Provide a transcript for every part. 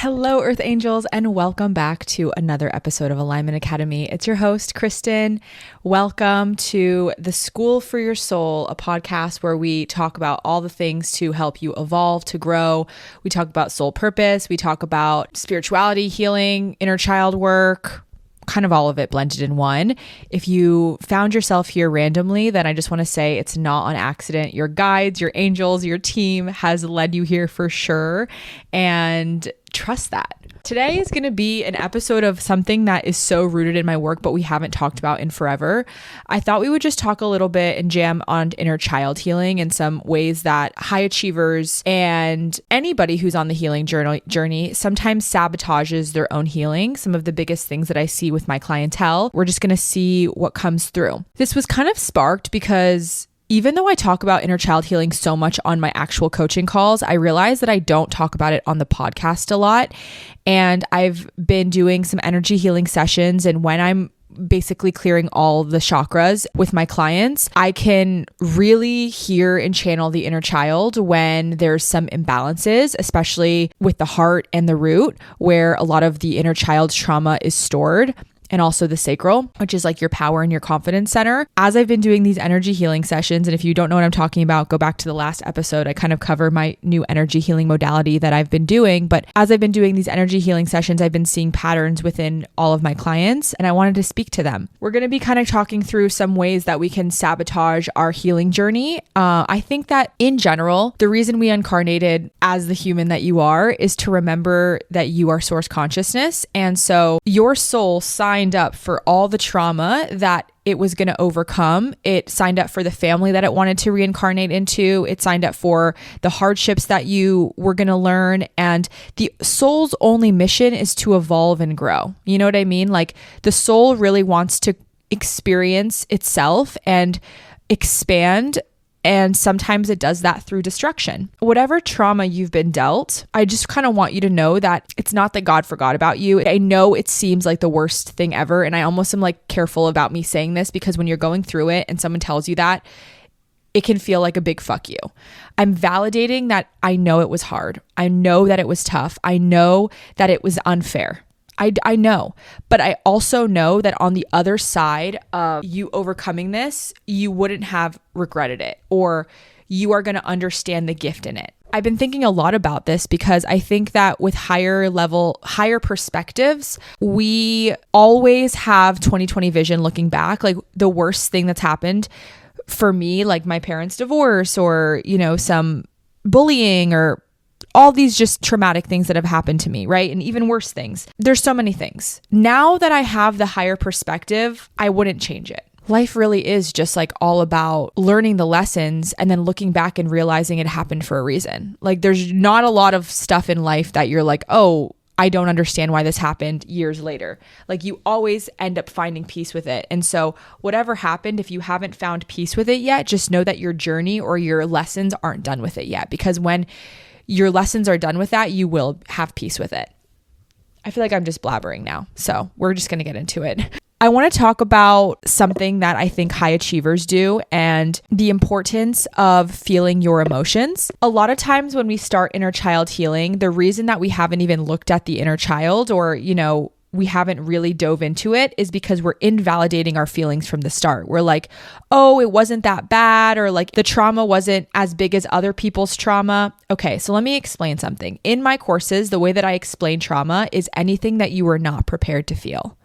Hello, Earth Angels, and welcome back to another episode of Alignment Academy. It's your host, Kristen. Welcome to the School for Your Soul, a podcast where we talk about all the things to help you evolve, to grow. We talk about soul purpose. We talk about spirituality, healing, inner child work, kind of all of it blended in one. If you found yourself here randomly, then I just want to say it's not on accident. Your guides, your angels, your team has led you here for sure. And trust that. Today is going to be an episode of something that is so rooted in my work, but we haven't talked about in forever. I thought we would just talk a little bit and jam on inner child healing and some ways that high achievers and anybody who's on the healing journey sometimes sabotages their own healing. Some of the biggest things that I see with my clientele, we're just going to see what comes through. This was kind of sparked because even though I talk about inner child healing so much on my actual coaching calls, I realize that I don't talk about it on the podcast a lot. And I've been doing some energy healing sessions. And when I'm basically clearing all the chakras with my clients, I can really hear and channel the inner child when there's some imbalances, especially with the heart and the root, where a lot of the inner child's trauma is stored. And also the sacral, which is like your power and your confidence center. As I've been doing these energy healing sessions, and if you don't know what I'm talking about, go back to the last episode. I kind of cover my new energy healing modality that I've been doing. But as I've been doing these energy healing sessions, I've been seeing patterns within all of my clients, and I wanted to speak to them. We're going to be kind of talking through some ways that we can sabotage our healing journey. I think that in general, the reason we incarnated as the human that you are is to remember that you are source consciousness. And so your soul signed up for all the trauma that it was going to overcome. It signed up for the family that it wanted to reincarnate into. It signed up for the hardships that you were going to learn. And the soul's only mission is to evolve and grow. You know what I mean? Like the soul really wants to experience itself and expand. And sometimes it does that through destruction. Whatever trauma you've been dealt, I just kind of want you to know that it's not that God forgot about you. I know it seems like the worst thing ever. And I almost am like careful about me saying this because when you're going through it and someone tells you that, it can feel like a big fuck you. I'm validating that I know it was hard. I know that it was tough. I know that it was unfair. I know, but I also know that on the other side of you overcoming this, you wouldn't have regretted it, or you are going to understand the gift in it. I've been thinking a lot about this because I think that with higher perspectives, we always have 20/20 vision looking back. Like the worst thing that's happened for me, like my parents' divorce or, some bullying or all these just traumatic things that have happened to me, right? And even worse things. There's so many things. Now that I have the higher perspective, I wouldn't change it. Life really is just like all about learning the lessons and then looking back and realizing it happened for a reason. Like there's not a lot of stuff in life that you're like, oh, I don't understand why this happened years later. Like you always end up finding peace with it. And so whatever happened, if you haven't found peace with it yet, just know that your journey or your lessons aren't done with it yet. Because when your lessons are done with that, you will have peace with it. I feel like I'm just blabbering now. So we're just going to get into it. I want to talk about something that I think high achievers do and the importance of feeling your emotions. A lot of times when we start inner child healing, the reason that we haven't even looked at the inner child or, we haven't really dove into it is because we're invalidating our feelings from the start. We're like, oh, it wasn't that bad, or like the trauma wasn't as big as other people's trauma. Okay, so let me explain something. In my courses, the way that I explain trauma is anything that you were not prepared to feel.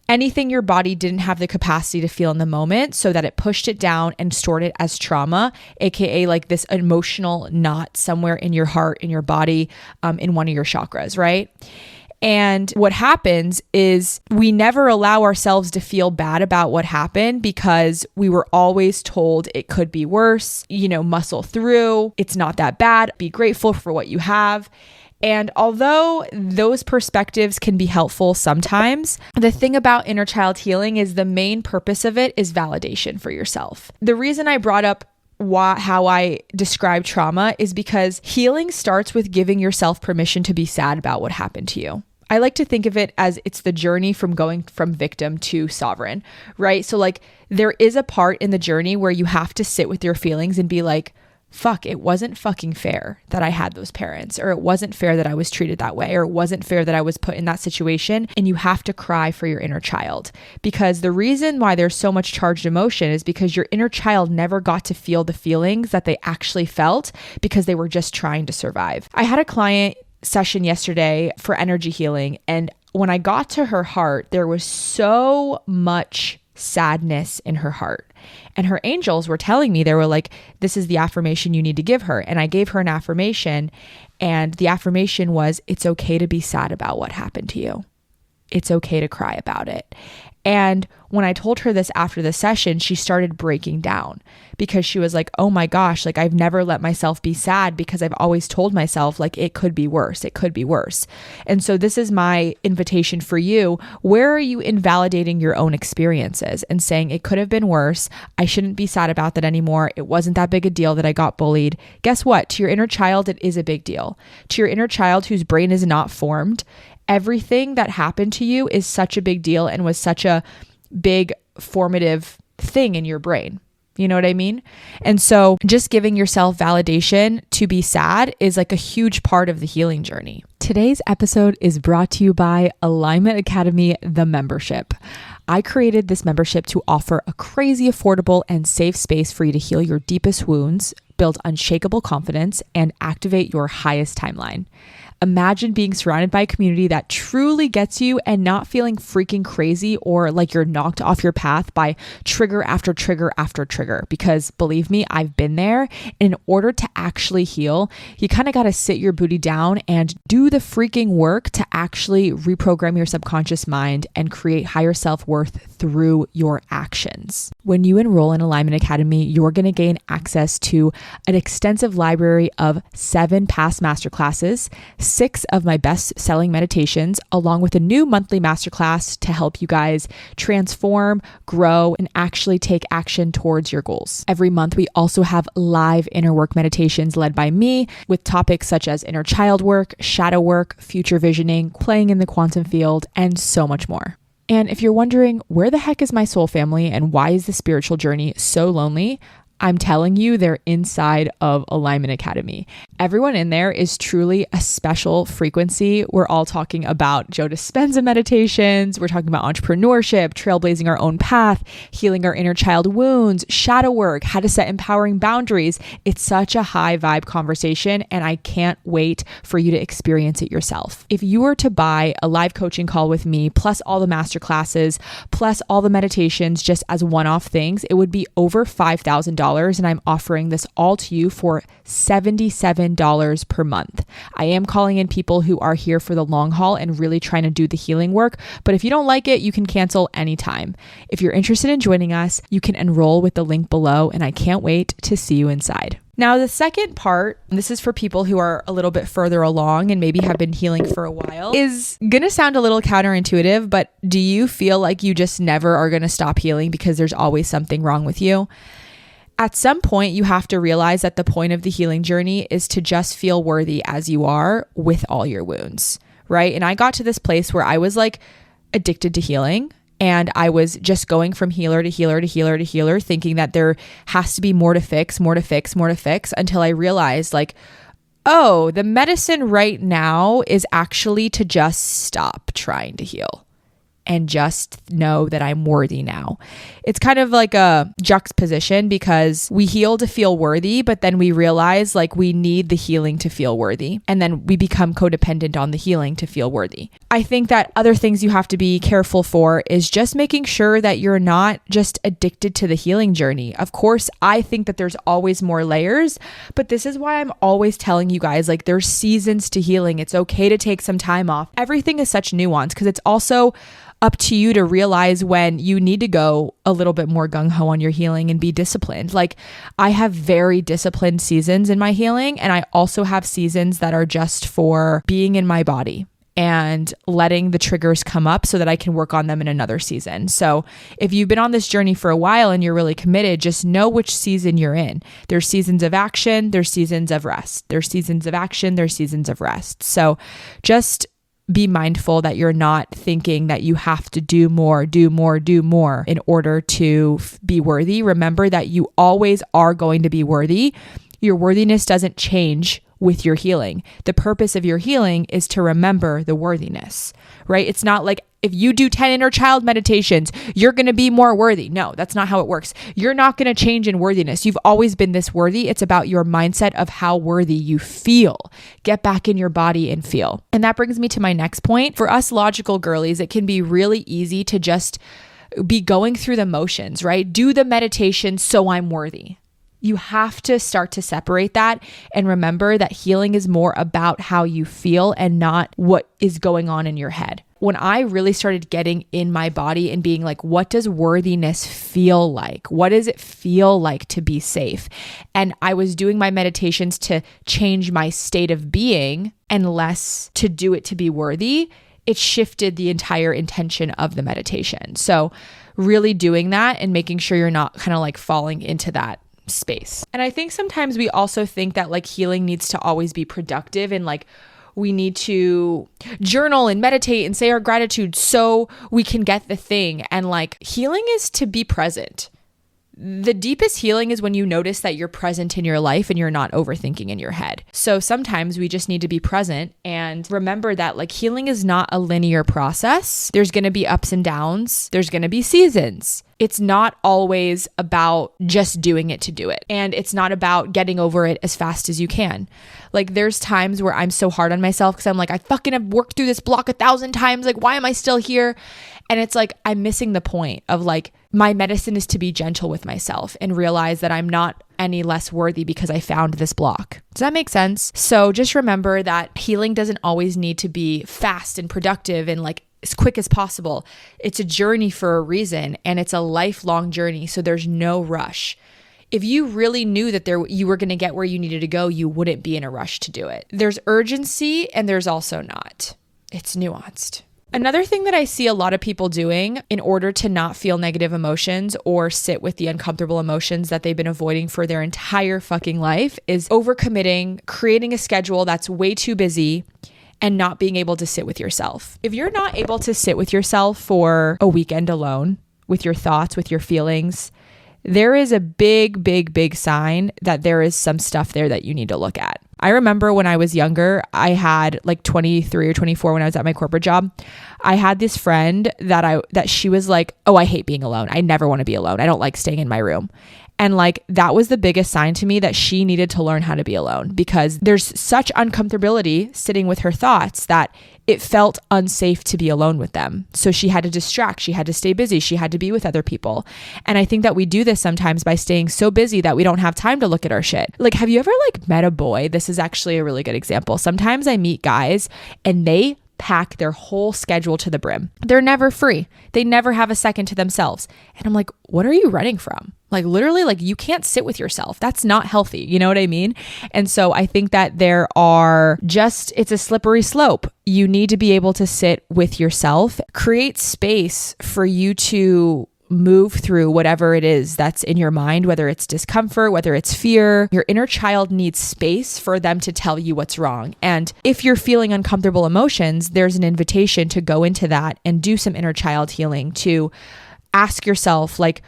Anything your body didn't have the capacity to feel in the moment so that it pushed it down and stored it as trauma, aka like this emotional knot somewhere in your heart, in your body, in one of your chakras, right? And what happens is we never allow ourselves to feel bad about what happened because we were always told it could be worse, muscle through, it's not that bad, be grateful for what you have. And although those perspectives can be helpful sometimes, the thing about inner child healing is the main purpose of it is validation for yourself. The reason I brought up how I describe trauma is because healing starts with giving yourself permission to be sad about what happened to you. I like to think of it as it's the journey from going from victim to sovereign, right? So like there is a part in the journey where you have to sit with your feelings and be like, fuck, it wasn't fucking fair that I had those parents, or it wasn't fair that I was treated that way, or it wasn't fair that I was put in that situation. And you have to cry for your inner child, because the reason why there's so much charged emotion is because your inner child never got to feel the feelings that they actually felt because they were just trying to survive. I had a client session yesterday for energy healing, and when I got to her heart, there was so much sadness in her heart. And her angels were telling me, they were like, this is the affirmation you need to give her. And I gave her an affirmation, and the affirmation was, it's okay to be sad about what happened to you. It's okay to cry about it. And when I told her this after the session, she started breaking down, because she was like, oh my gosh, like I've never let myself be sad because I've always told myself like it could be worse. It could be worse. And so this is my invitation for you. Where are you invalidating your own experiences and saying it could have been worse? I shouldn't be sad about that anymore. It wasn't that big a deal that I got bullied. Guess what? To your inner child, it is a big deal. To your inner child whose brain is not formed, everything that happened to you is such a big deal and was such a big formative thing in your brain. You know what I mean? And so just giving yourself validation to be sad is like a huge part of the healing journey. Today's episode is brought to you by Alignment Academy, the membership. I created this membership to offer a crazy affordable and safe space for you to heal your deepest wounds, build unshakable confidence, and activate your highest timeline. Imagine being surrounded by a community that truly gets you and not feeling freaking crazy or like you're knocked off your path by trigger after trigger after trigger. Because believe me, I've been there. And in order to actually heal, you kind of got to sit your booty down and do the freaking work to actually reprogram your subconscious mind and create higher self-worth through your actions. When you enroll in Alignment Academy, you're going to gain access to an extensive library of 7 past masterclasses, 6 of my best-selling meditations, along with a new monthly masterclass to help you guys transform, grow, and actually take action towards your goals. Every month, we also have live inner work meditations led by me with topics such as inner child work, shadow work, future visioning, playing in the quantum field, and so much more. And if you're wondering, where the heck is my soul family and why is the spiritual journey so lonely? I'm telling you, they're inside of Alignment Academy. Everyone in there is truly a special frequency. We're all talking about Joe Dispenza meditations. We're talking about entrepreneurship, trailblazing our own path, healing our inner child wounds, shadow work, how to set empowering boundaries. It's such a high vibe conversation, and I can't wait for you to experience it yourself. If you were to buy a live coaching call with me, plus all the masterclasses, plus all the meditations just as one-off things, it would be over $5,000. And I'm offering this all to you for $77 per month. I am calling in people who are here for the long haul and really trying to do the healing work. But if you don't like it, you can cancel anytime. If you're interested in joining us, you can enroll with the link below, and I can't wait to see you inside. Now, the second part, and this is for people who are a little bit further along and maybe have been healing for a while, is going to sound a little counterintuitive, but do you feel like you just never are going to stop healing because there's always something wrong with you? At some point, you have to realize that the point of the healing journey is to just feel worthy as you are with all your wounds, right? And I got to this place where I was like addicted to healing, and I was just going from healer to healer to healer to healer, thinking that there has to be more to fix, more to fix, more to fix, until I realized like, oh, the medicine right now is actually to just stop trying to heal and just know that I'm worthy now. It's kind of like a juxtaposition, because we heal to feel worthy, but then we realize like we need the healing to feel worthy. And then we become codependent on the healing to feel worthy. I think that other things you have to be careful for is just making sure that you're not just addicted to the healing journey. Of course, I think that there's always more layers, but this is why I'm always telling you guys, like, there's seasons to healing. It's okay to take some time off. Everything is such nuance, because it's also up to you to realize when you need to go a little bit more gung-ho on your healing and be disciplined. Like, I have very disciplined seasons in my healing, and I also have seasons that are just for being in my body and letting the triggers come up so that I can work on them in another season. So if you've been on this journey for a while and you're really committed, just know which season you're in. There's seasons of action, there's seasons of rest. There's seasons of action, there's seasons of rest. So just be mindful that you're not thinking that you have to do more in order to be worthy. Remember that you always are going to be worthy. Your worthiness doesn't change with your healing. The purpose of your healing is to remember the worthiness, right? It's not like if you do 10 inner child meditations, you're going to be more worthy. No, that's not how it works. You're not going to change in worthiness. You've always been this worthy. It's about your mindset of how worthy you feel. Get back in your body and feel. And that brings me to my next point. For us logical girlies, it can be really easy to just be going through the motions, right? Do the meditation so I'm worthy. You have to start to separate that and remember that healing is more about how you feel and not what is going on in your head. When I really started getting in my body and being like, what does worthiness feel like? What does it feel like to be safe? And I was doing my meditations to change my state of being and less to do it to be worthy. It shifted the entire intention of the meditation. So really doing that and making sure you're not kind of like falling into that space. And I think sometimes we also think that like healing needs to always be productive and like we need to journal and meditate and say our gratitude so we can get the thing. And like healing is to be present. The deepest healing is when you notice that you're present in your life and you're not overthinking in your head. So sometimes we just need to be present and remember that like healing is not a linear process. There's going to be ups and downs. There's going to be seasons. It's not always about just doing it to do it. And it's not about getting over it as fast as you can. Like there's times where I'm so hard on myself because I'm like, I fucking have worked through this block 1,000 times. Like, why am I still here? And it's like, I'm missing the point of like, my medicine is to be gentle with myself and realize that I'm not any less worthy because I found this block. Does that make sense? So just remember that healing doesn't always need to be fast and productive and like as quick as possible. It's a journey for a reason and it's a lifelong journey. So there's no rush. If you really knew that you were going to get where you needed to go, you wouldn't be in a rush to do it. There's urgency and there's also not. It's nuanced. Another thing that I see a lot of people doing in order to not feel negative emotions or sit with the uncomfortable emotions that they've been avoiding for their entire fucking life is overcommitting, creating a schedule that's way too busy, and not being able to sit with yourself. If you're not able to sit with yourself for a weekend alone, with your thoughts, with your feelings, there is a big, big, big sign that there is some stuff there that you need to look at. I remember when I was younger, I had like 23 or 24 when I was at my corporate job. I had this friend that she was like, oh, I hate being alone. I never want to be alone. I don't like staying in my room. And like, that was the biggest sign to me that she needed to learn how to be alone because there's such uncomfortability sitting with her thoughts that it felt unsafe to be alone with them. So she had to distract, she had to stay busy, she had to be with other people. And I think that we do this sometimes by staying so busy that we don't have time to look at our shit. Like, have you ever like met a boy? This is actually a really good example. Sometimes I meet guys and they pack their whole schedule to the brim. They're never free. They never have a second to themselves. And I'm like, what are you running from? Like literally, like you can't sit with yourself. That's not healthy. You know what I mean? And so I think that it's a slippery slope. You need to be able to sit with yourself, create space for you to move through whatever it is that's in your mind, whether it's discomfort, whether it's fear. Your inner child needs space for them to tell you what's wrong. And if you're feeling uncomfortable emotions, there's an invitation to go into that and do some inner child healing, to ask yourself, like,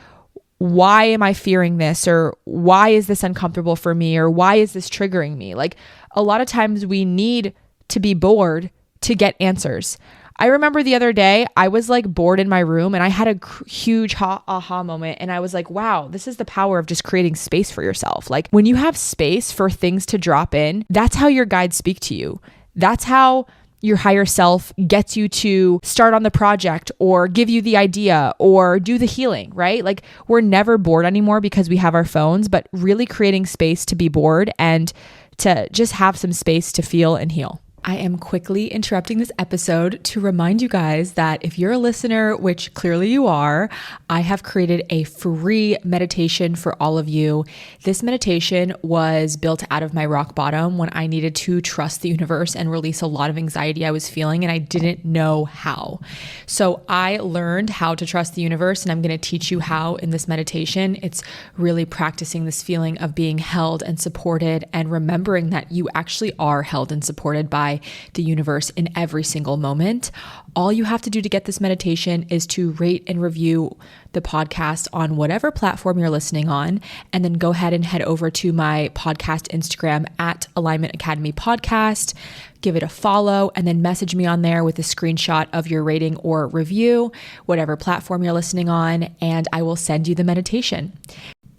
why am I fearing this? Or why is this uncomfortable for me? Or why is this triggering me? Like a lot of times we need to be bored to get answers. I remember the other day, I was like bored in my room and I had a huge aha moment. And I was like, wow, this is the power of just creating space for yourself. Like when you have space for things to drop in, that's how your guides speak to you. That's how your higher self gets you to start on the project or give you the idea or do the healing, right? Like we're never bored anymore because we have our phones, but really creating space to be bored and to just have some space to feel and heal. I am quickly interrupting this episode to remind you guys that if you're a listener, which clearly you are, I have created a free meditation for all of you. This meditation was built out of my rock bottom when I needed to trust the universe and release a lot of anxiety I was feeling, and I didn't know how. So I learned how to trust the universe, and I'm going to teach you how in this meditation. It's really practicing this feeling of being held and supported and remembering that you actually are held and supported by by the universe in every single moment. All you have to do to get this meditation is to rate and review the podcast on whatever platform you're listening on, and then go ahead and head over to my podcast Instagram at Alignment Academy Podcast. Give it a follow and then message me on there with a screenshot of your rating or review, whatever platform you're listening on, and I will send you the meditation.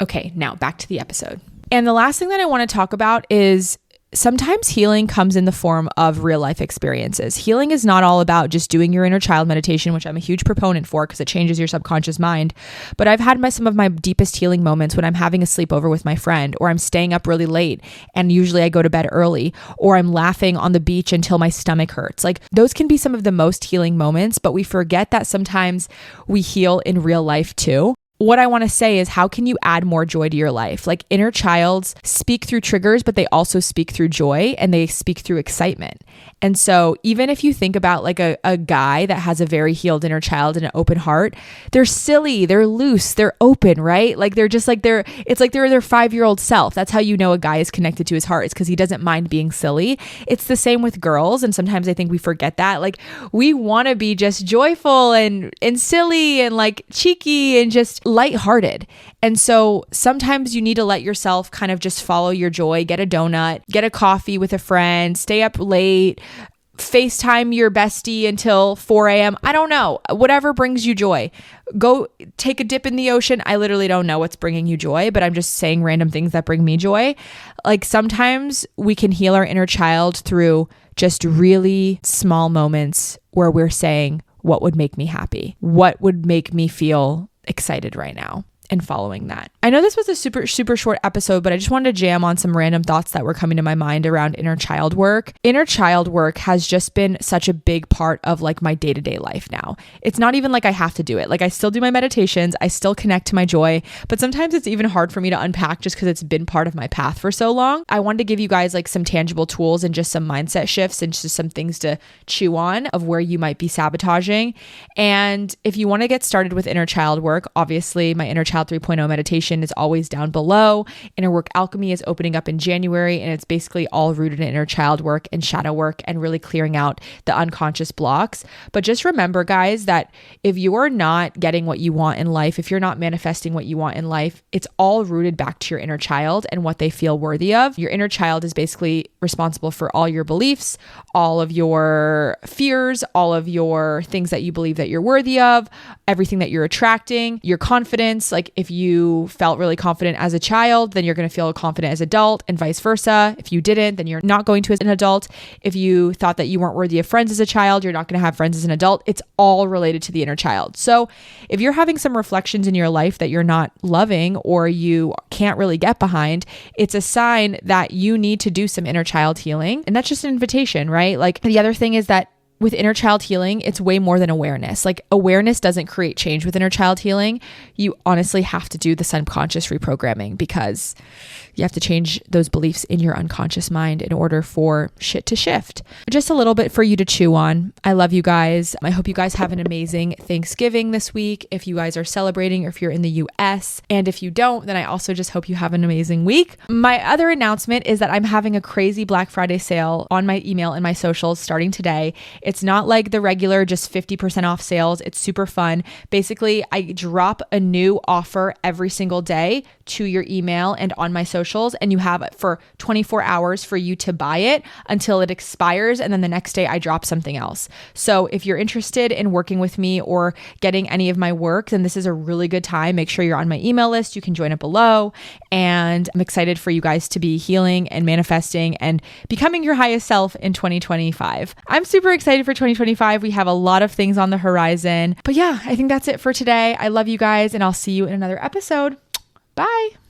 Okay, now back to the episode. And the last thing that I want to talk about is sometimes healing comes in the form of real life experiences. Healing is not all about just doing your inner child meditation, which I'm a huge proponent for because it changes your subconscious mind. But I've had some of my deepest healing moments when I'm having a sleepover with my friend, or I'm staying up really late and usually I go to bed early, or I'm laughing on the beach until my stomach hurts. Like, those can be some of the most healing moments, but we forget that sometimes we heal in real life too. What I want to say is, how can you add more joy to your life? Like, inner childs speak through triggers, but they also speak through joy and they speak through excitement. And so even if you think about like a guy that has a very healed inner child and an open heart, they're silly, they're loose, they're open, right? Like they're just like it's like they're their 5-year-old self. That's how you know a guy is connected to his heart. It's because he doesn't mind being silly. It's the same with girls. And sometimes I think we forget that. Like, we want to be just joyful and silly and like cheeky and just lighthearted. And so sometimes you need to let yourself kind of just follow your joy, get a donut, get a coffee with a friend, stay up late, FaceTime your bestie until 4 a.m. I don't know. Whatever brings you joy. Go take a dip in the ocean. I literally don't know what's bringing you joy, but I'm just saying random things that bring me joy. Like, sometimes we can heal our inner child through just really small moments where we're saying, what would make me happy? What would make me feel excited right now? And following that. I know this was a super short episode, but I just wanted to jam on some random thoughts that were coming to my mind around inner child work. Inner child work has just been such a big part of like my day-to-day life now. It's not even like I have to do it. Like, I still do my meditations, I still connect to my joy, but sometimes it's even hard for me to unpack just because it's been part of my path for so long. I wanted to give you guys like some tangible tools and just some mindset shifts and just some things to chew on of where you might be sabotaging. And if you want to get started with inner child work, obviously my Inner Child 3.0 meditation is always down below. Inner Work Alchemy is opening up in January, and it's basically all rooted in inner child work and shadow work and really clearing out the unconscious blocks. But just remember, guys, that if you're not getting what you want in life, if you're not manifesting what you want in life, it's all rooted back to your inner child and what they feel worthy of. Your inner child is basically responsible for all your beliefs, all of your fears, all of your things that you believe that you're worthy of, everything that you're attracting, your confidence. Like, if you felt really confident as a child, then you're going to feel confident as an adult, and vice versa. If you didn't, then you're not going to as an adult. If you thought that you weren't worthy of friends as a child, you're not going to have friends as an adult. It's all related to the inner child. So if you're having some reflections in your life that you're not loving or you can't really get behind, it's a sign that you need to do some inner child healing. And that's just an invitation, right? Like, the other thing is that with inner child healing, it's way more than awareness. Like, awareness doesn't create change with inner child healing. You honestly have to do the subconscious reprogramming, because you have to change those beliefs in your unconscious mind in order for shit to shift. Just a little bit for you to chew on. I love you guys. I hope you guys have an amazing Thanksgiving this week, if you guys are celebrating or if you're in the US. And if you don't, then I also just hope you have an amazing week. My other announcement is that I'm having a crazy Black Friday sale on my email and my socials starting today. It's not like the regular just 50% off sales. It's super fun. Basically, I drop a new offer every single day to your email and on my socials, and you have it for 24 hours for you to buy it until it expires, and then the next day I drop something else. So if you're interested in working with me or getting any of my work, then this is a really good time. Make sure you're on my email list. You can join it below, and I'm excited for you guys to be healing and manifesting and becoming your highest self in 2025. I'm super excited for 2025. We have a lot of things on the horizon. But yeah, I think that's it for today. I love you guys, and I'll see you in another episode. Bye.